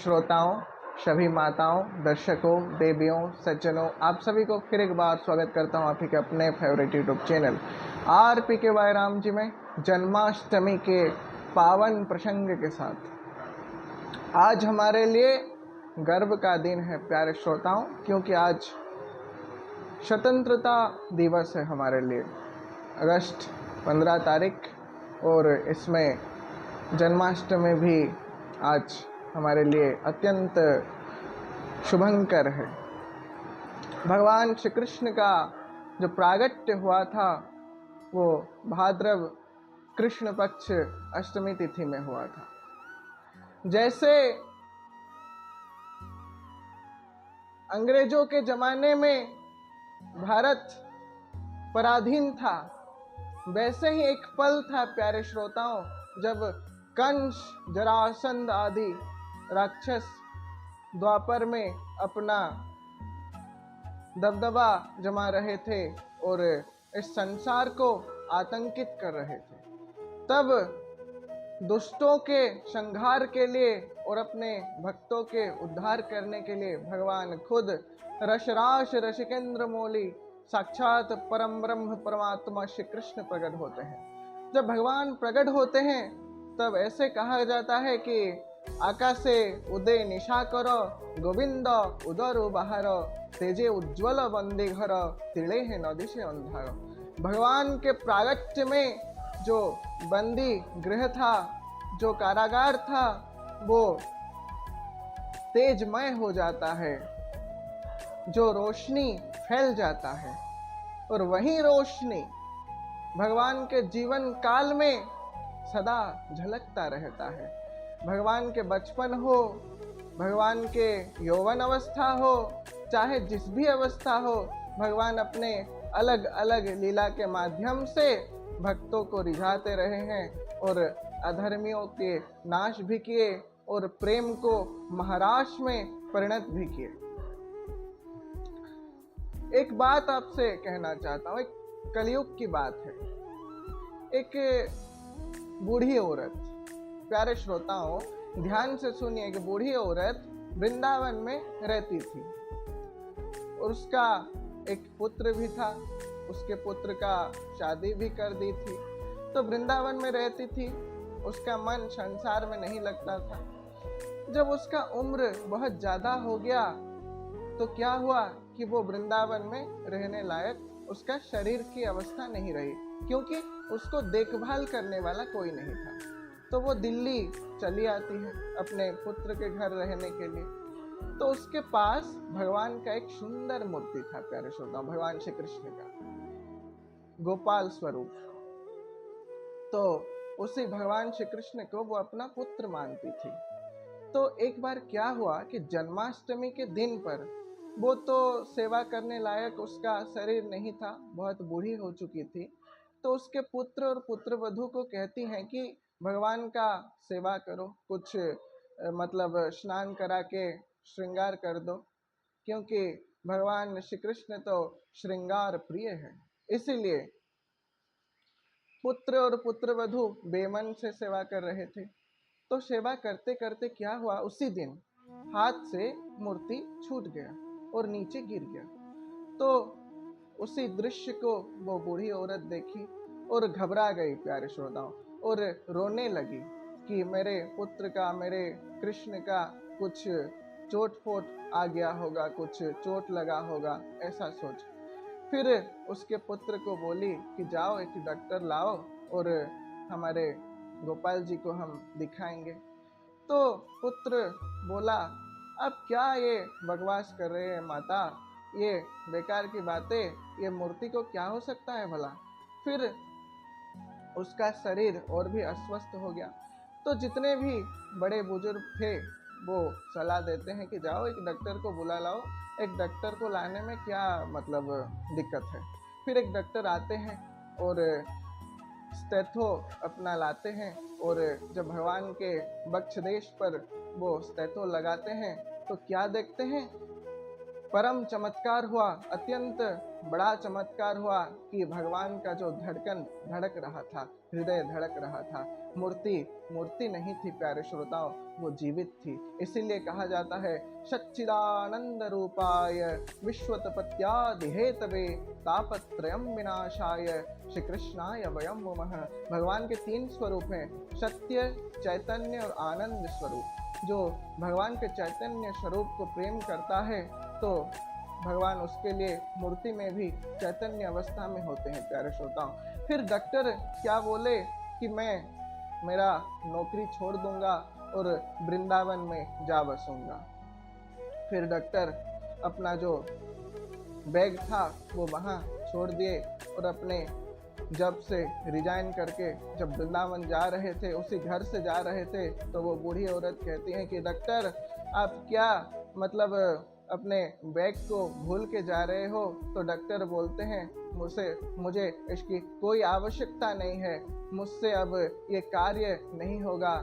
श्रोताओं, सभी माताओं, दर्शकों, देवियों, सज्जनों, आप सभी को फिर एक बार स्वागत करता हूं आप ही के अपने favourite YouTube channel RPKY Ram ji में जन्माष्टमी के पावन प्रसंग के साथ। आज हमारे लिए गर्व का दिन है प्यारे श्रोताओं, क्योंकि आज स्वतंत्रता दिवस है हमारे लिए, अगस्त 15 तारीख, और इसमें जन्माष्टमी भी आज हमारे लिए अत्यंत शुभंकर है। भगवान श्री कृष्ण का जो प्रागट्य हुआ था वो भाद्रव कृष्ण पक्ष अष्टमी तिथि में हुआ था। जैसे अंग्रेजों के जमाने में भारत पराधीन था, वैसे ही एक पल था प्यारे श्रोताओं, जब कंस, जरासंध आदि राक्षस द्वापर में अपना दबदबा जमा रहे थे और इस संसार को आतंकित कर रहे थे। तब दुष्टों के संहार के लिए और अपने भक्तों के उद्धार करने के लिए भगवान खुद रसराश रसिकेंद्र मौली साक्षात परम ब्रह्म परमात्मा श्री कृष्ण प्रकट होते हैं। जब भगवान प्रकट होते हैं तब ऐसे कहा जाता है कि आकाशे उदय निशा करो गोविंद उदर बाहर तेजे उज्ज्वल बंदे घर तिले है नदी से अंधार। भगवान के प्रागट्य में जो बंदी गृह था, जो कारागार था, वो तेजमय हो जाता है, जो रोशनी फैल जाता है, और वही रोशनी भगवान के जीवन काल में सदा झलकता रहता है। भगवान के बचपन हो, भगवान के यौवन अवस्था हो, चाहे जिस भी अवस्था हो, भगवान अपने अलग अलग लीला के माध्यम से भक्तों को रिझाते रहे हैं और अधर्मियों के नाश भी किए और प्रेम को महाराश में परिणत भी किए। एक बात आपसे कहना चाहता हूँ, एक कलयुग की बात है। एक बूढ़ी औरत, प्यारे श्रोताओं ध्यान से सुनिए, कि बूढ़ी औरत वृंदावन में रहती थी और उसका एक पुत्र भी था, उसके पुत्र का शादी भी कर दी थी। तो वृंदावन में रहती थी, उसका मन संसार में नहीं लगता था। जब उसका उम्र बहुत ज्यादा हो गया तो क्या हुआ कि वो वृंदावन में रहने लायक उसका शरीर की अवस्था नहीं रही, क्योंकि उसको देखभाल करने वाला कोई नहीं था। तो वो दिल्ली चली आती है अपने पुत्र के घर रहने के लिए। तो उसके पास भगवान का एक सुंदर मूर्ति था प्यारे श्रोताओं, भगवान श्री कृष्ण का गोपाल स्वरूप। तो उसी भगवान श्री कृष्ण को वो अपना पुत्र मानती थी। तो एक बार क्या हुआ कि जन्माष्टमी के दिन पर वो तो सेवा करने लायक उसका शरीर नहीं था, बहुत बूढ़ी हो चुकी थी। तो उसके पुत्र और पुत्र वधू को कहती हैं कि भगवान का सेवा करो, कुछ मतलब स्नान करा के श्रृंगार कर दो, क्योंकि भगवान श्री कृष्ण तो श्रृंगार प्रिय है। इसीलिए पुत्र और पुत्र वधू बेमन से सेवा कर रहे थे। तो सेवा करते करते क्या हुआ, उसी दिन हाथ से मूर्ति छूट गया और नीचे गिर गया। तो उसी दृश्य को वो बूढ़ी औरत देखी और घबरा गई प्यारे श्रोताओं, और रोने लगी कि मेरे पुत्र का, मेरे कृष्ण का कुछ चोट फोट आ गया होगा, कुछ चोट लगा होगा, ऐसा सोच। फिर उसके पुत्र को बोली कि जाओ एक डॉक्टर लाओ और हमारे गोपाल जी को हम दिखाएंगे। तो पुत्र बोला, अब क्या ये बकवास कर रहे हैं माता, ये बेकार की बातें, ये मूर्ति को क्या हो सकता है भला। फिर उसका शरीर और भी अस्वस्थ हो गया। तो जितने भी बड़े बुजुर्ग थे वो सलाह देते हैं कि जाओ एक डॉक्टर को बुला लाओ, एक डॉक्टर को लाने में क्या मतलब दिक्कत है। फिर एक डॉक्टर आते हैं और स्टेथो अपना लाते हैं, और जब भगवान के वक्ष देश पर वो स्टेथो लगाते हैं तो क्या देखते हैं परम चमत्कार हुआ, अत्यंत बड़ा चमत्कार हुआ कि भगवान का जो धड़कन धड़क रहा था, हृदय धड़क रहा था, मूर्ति नहीं थी प्यारे श्रोताओं, वो जीवित थी। इसीलिए कहा जाता है सच्चिदानंद रूपाय विश्वोत्पत्त्यादि हेतवे तापत्रयम् विनाशाय श्री कृष्णाय वयं नुमः। भगवान के 3 स्वरूप हैं, सत्य, चैतन्य और आनंद स्वरूप। जो भगवान के चैतन्य स्वरूप को प्रेम करता है तो भगवान उसके लिए मूर्ति में भी चैतन्य अवस्था में होते हैं प्यारे श्रोताओं। फिर डॉक्टर क्या बोले कि मैं मेरा नौकरी छोड़ दूंगा और वृंदावन में जा बसूंगा। फिर डॉक्टर अपना जो बैग था वो वहाँ छोड़ दिए और अपने जब से रिजाइन करके जब वृंदावन जा रहे थे, उसी घर से जा रहे थे, तो वो बूढ़ी औरत कहती हैं कि डॉक्टर आप क्या मतलब अपने बैग को भूल के जा रहे हो? तो डॉक्टर बोलते हैं मुझे इसकी कोई आवश्यकता नहीं है, मुझसे अब ये कार्य नहीं होगा,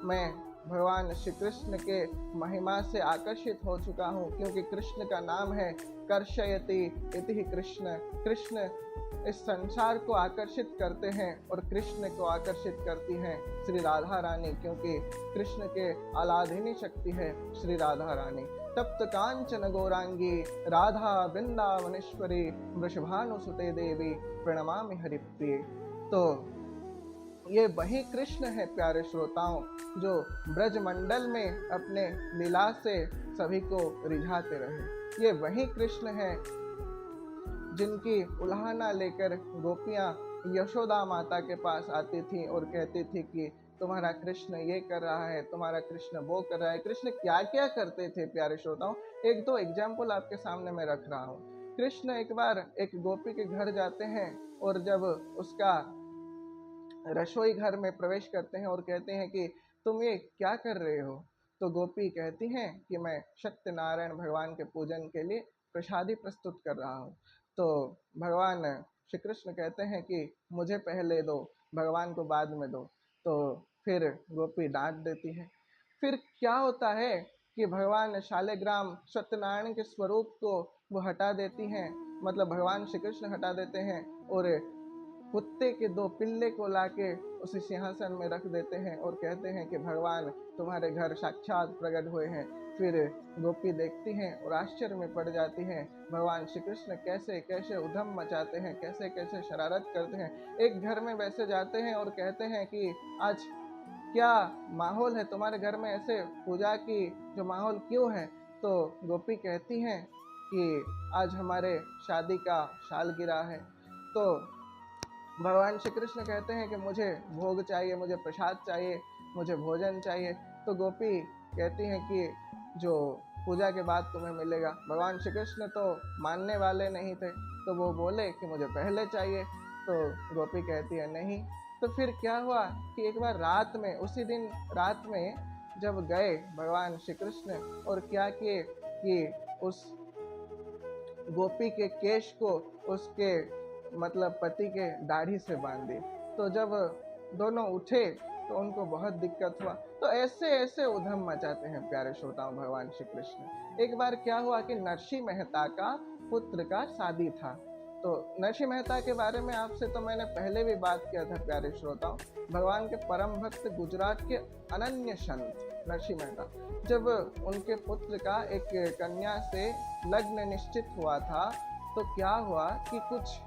मैं भगवान श्री कृष्ण के महिमा से आकर्षित हो चुका हूँ, क्योंकि कृष्ण का नाम है कर्षयति इति ही कृष्ण। कृष्ण इस संसार को आकर्षित करते हैं और कृष्ण को आकर्षित करती हैं श्री राधा रानी, क्योंकि कृष्ण के आलाधिनी शक्ति है श्री राधा रानी। तप्त कांचन गौरांगी राधा वृंदावनेश्वरी वृषभानुसुते देवी प्रणमामि हरिप्रिये। तो ये वही कृष्ण है प्यारे श्रोताओं, जो ब्रज मंडल में अपने लीला से सभी को रिझाते रहे। ये वही कृष्ण है जिनकी उल्हाना लेकर गोपियां यशोदा माता के पास आती थी और कहती थी कि तुम्हारा कृष्ण ये कर रहा है, तुम्हारा कृष्ण वो कर रहा है। कृष्ण क्या क्या करते थे प्यारे श्रोताओं, 1-2 एग्जाम्पल आपके सामने मैं रख रहा हूँ। कृष्ण एक बार एक गोपी के घर जाते हैं और जब उसका रसोई घर में प्रवेश करते हैं और कहते हैं कि तुम ये क्या कर रहे हो? तो गोपी कहती हैं कि मैं सत्यनारायण भगवान के पूजन के लिए प्रसादी प्रस्तुत कर रहा हूँ। तो भगवान श्री कृष्ण कहते हैं कि मुझे पहले दो, भगवान को बाद में दो। तो फिर गोपी डांट देती है। फिर क्या होता है कि भगवान शालिग्राम सत्यनारायण के स्वरूप को वो हटा देती हैं, मतलब भगवान श्री कृष्ण हटा देते हैं और कुत्ते के 2 पिल्ले को लाके उसी सिंहासन में रख देते हैं और कहते हैं कि भगवान तुम्हारे घर साक्षात प्रकट हुए हैं। फिर गोपी देखती हैं और आश्चर्य में पड़ जाती हैं, भगवान श्री कृष्ण कैसे कैसे उधम मचाते हैं, कैसे कैसे शरारत करते हैं। एक घर में वैसे जाते हैं और कहते हैं कि आज क्या माहौल है तुम्हारे घर में, ऐसे पूजा की जो माहौल क्यों है? तो गोपी कहती हैं कि आज हमारे शादी का सालगिरह है। तो भगवान श्री कृष्ण कहते हैं कि मुझे भोग चाहिए, मुझे प्रसाद चाहिए, मुझे भोजन चाहिए। तो गोपी कहती हैं कि जो पूजा के बाद तुम्हें मिलेगा। भगवान श्री कृष्ण तो मानने वाले नहीं थे, तो वो बोले कि मुझे पहले चाहिए। तो गोपी कहती है नहीं। तो फिर क्या हुआ कि एक बार रात में, उसी दिन रात में जब गए भगवान श्री कृष्ण और क्या किए कि उस गोपी के केश को उसके मतलब पति के दाढ़ी से बांध दी। तो जब दोनों उठे तो उनको बहुत दिक्कत हुआ। तो ऐसे ऐसे उधम मचाते हैं प्यारे श्रोताओं भगवान श्री कृष्ण। एक बार क्या हुआ कि नरसिंह मेहता का पुत्र का शादी था। तो नरसिंह मेहता के बारे में आपसे तो मैंने पहले भी बात किया था प्यारे श्रोताओं। भगवान के परम भक्त, गुजरात के अनन्य संत नरसिंह मेहता, जब उनके पुत्र का एक कन्या से लग्न निश्चित हुआ था, तो क्या हुआ कि कुछ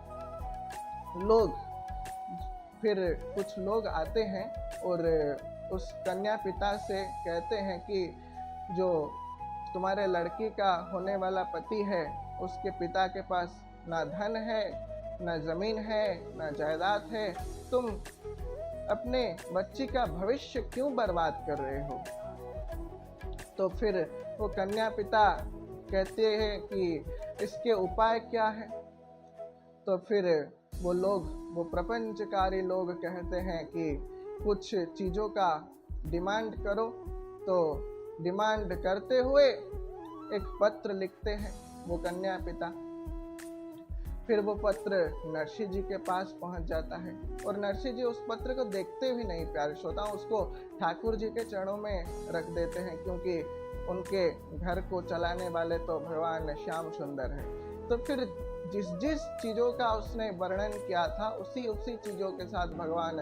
लोग आते हैं और उस कन्या पिता से कहते हैं कि जो तुम्हारे लड़की का होने वाला पति है, उसके पिता के पास ना धन है, ना जमीन है, ना जायदाद है, तुम अपने बच्ची का भविष्य क्यों बर्बाद कर रहे हो? तो फिर वो कन्या पिता कहते हैं कि इसके उपाय क्या है? तो फिर वो प्रपंचकारी लोग कहते हैं कि कुछ चीज़ों का डिमांड करो। तो डिमांड करते हुए एक पत्र लिखते हैं वो कन्या पिता। फिर वो पत्र नरसिंह जी के पास पहुंच जाता है और नरसिंह जी उस पत्र को देखते भी नहीं प्यारे श्रोताओं, उसको ठाकुर जी के चरणों में रख देते हैं, क्योंकि उनके घर को चलाने वाले तो भगवान श्याम सुंदर है। तो फिर जिस जिस चीजों का उसने वर्णन किया था उसी उसी चीजों के साथ भगवान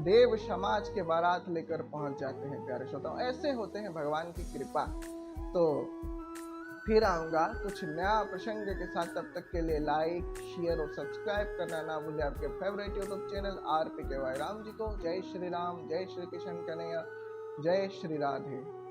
देव समाज के बारात लेकर पहुंच जाते हैं प्यारे श्रोताओं। ऐसे होते हैं भगवान की कृपा। तो फिर आऊंगा कुछ नया प्रसंग के साथ, तब तक के लिए लाइक शेयर और सब्सक्राइब करना ना भूले आपके favourite YouTube channel RPKY Ram ji को। जय श्री राम, जय श्री कृष्ण कन्हैया, जय श्री राधे।